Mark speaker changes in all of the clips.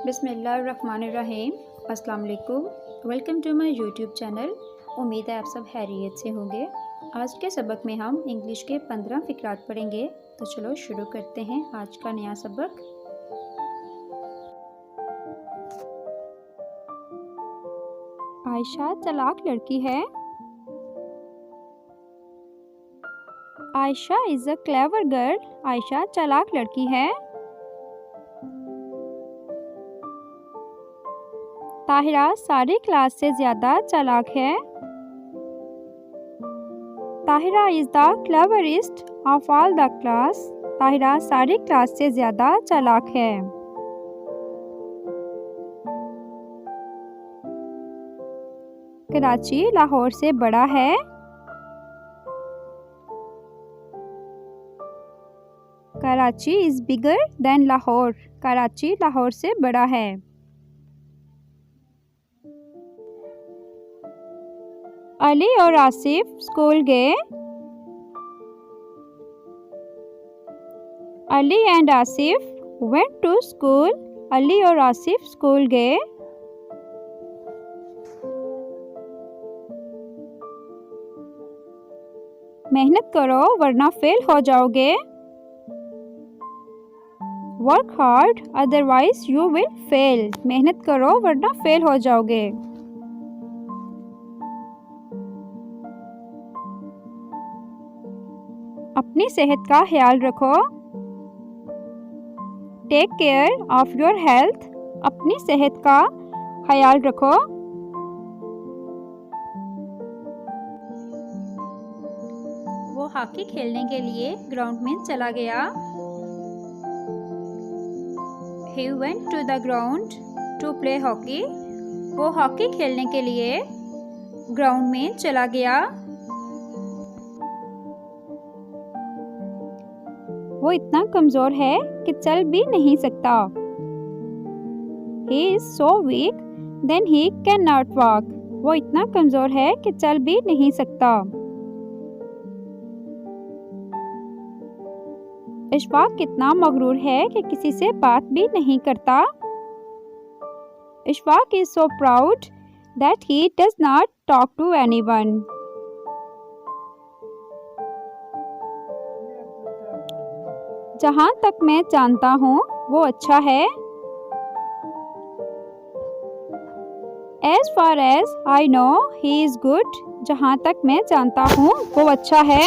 Speaker 1: बिस्मिल्लाहिर्रहमानिर्रहीम। अस्सलाम वालेकुम। Welcome to my YouTube channel. उम्मीद है आप सब खैरियत से होंगे। आज के सबक में हम इंग्लिश के 15 फ़िक्रात पढ़ेंगे। तो चलो शुरू करते हैं आज का नया सबक। आयशा चालाक लड़की है। Ayesha is a clever girl. Ayesha चालाक लड़की है। ताहिरा सारी क्लास से ज़्यादा चालाक है। Tahira is the cleverest of all the class. Tahira सारी क्लास से ज़्यादा चालाक है। कराची लाहौर से बड़ा है। Karachi is bigger than Lahore. Karachi Lahore से बड़ा है। अली और आसिफ स्कूल गए। Ali and Asif went to school. Ali और आसिफ स्कूल गए। मेहनत करो वरना फेल हो जाओगे। Work hard otherwise you will fail. मेहनत करो वरना फेल हो जाओगे। अपनी सेहत का ख्याल रखो। Take care of your health. अपनी सेहत का ख्याल रखो। वो हॉकी खेलने के लिए ग्राउंड में चला गया। He went to the ground to play hockey. वो हॉकी खेलने के लिए ग्राउंड में चला गया। वो इतना कमज़ोर है कि चल भी नहीं सकता। He is so weak then he cannot walk. वो इतना कमज़ोर है कि चल भी नहीं सकता। इशफाक कितना मगरूर है कि किसी से बात भी नहीं करता। Ishfaq is so proud that he does not talk to anyone. जहाँ तक मैं जानता हूँ वो अच्छा है। As far as I know he is good. जहाँ तक मैं जानता हूँ वो अच्छा है।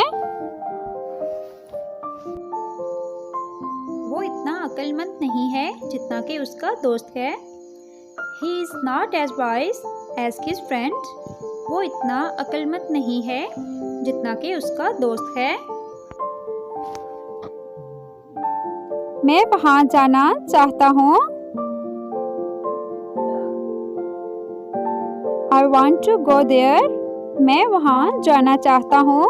Speaker 1: वो इतना अक्लमंद नहीं है जितना कि उसका दोस्त है। He is not as wise as his friend. वो इतना अक्लमंद नहीं है जितना कि उसका दोस्त है। मैं वहाँ जाना चाहता हूँ। I want to go there. मैं वहाँ जाना चाहता हूँ।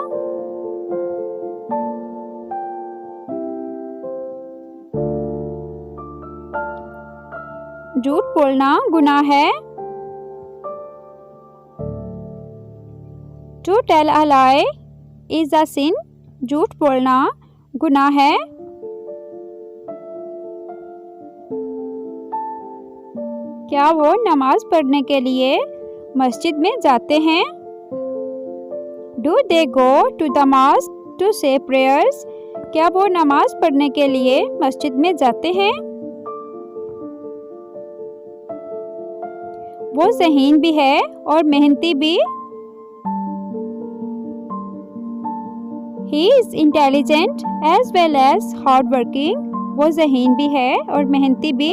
Speaker 1: झूठ बोलना गुनाह है। To tell a lie is a sin. झूठ बोलना गुनाह है। क्या वो नमाज पढ़ने के लिए मस्जिद में जाते हैं? Do they go to the mosque to say prayers? क्या वो नमाज पढ़ने के लिए मस्जिद में जाते हैं? वो ज़हीन भी है और मेहनती भी। He is intelligent as well as hardworking. वो ज़हीन भी है और मेहनती भी।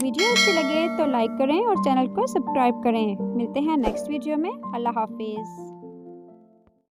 Speaker 1: वीडियो अच्छी लगे तो लाइक करें और चैनल को सब्सक्राइब करें। मिलते हैं नेक्स्ट वीडियो में। अल्लाह हाफिज़।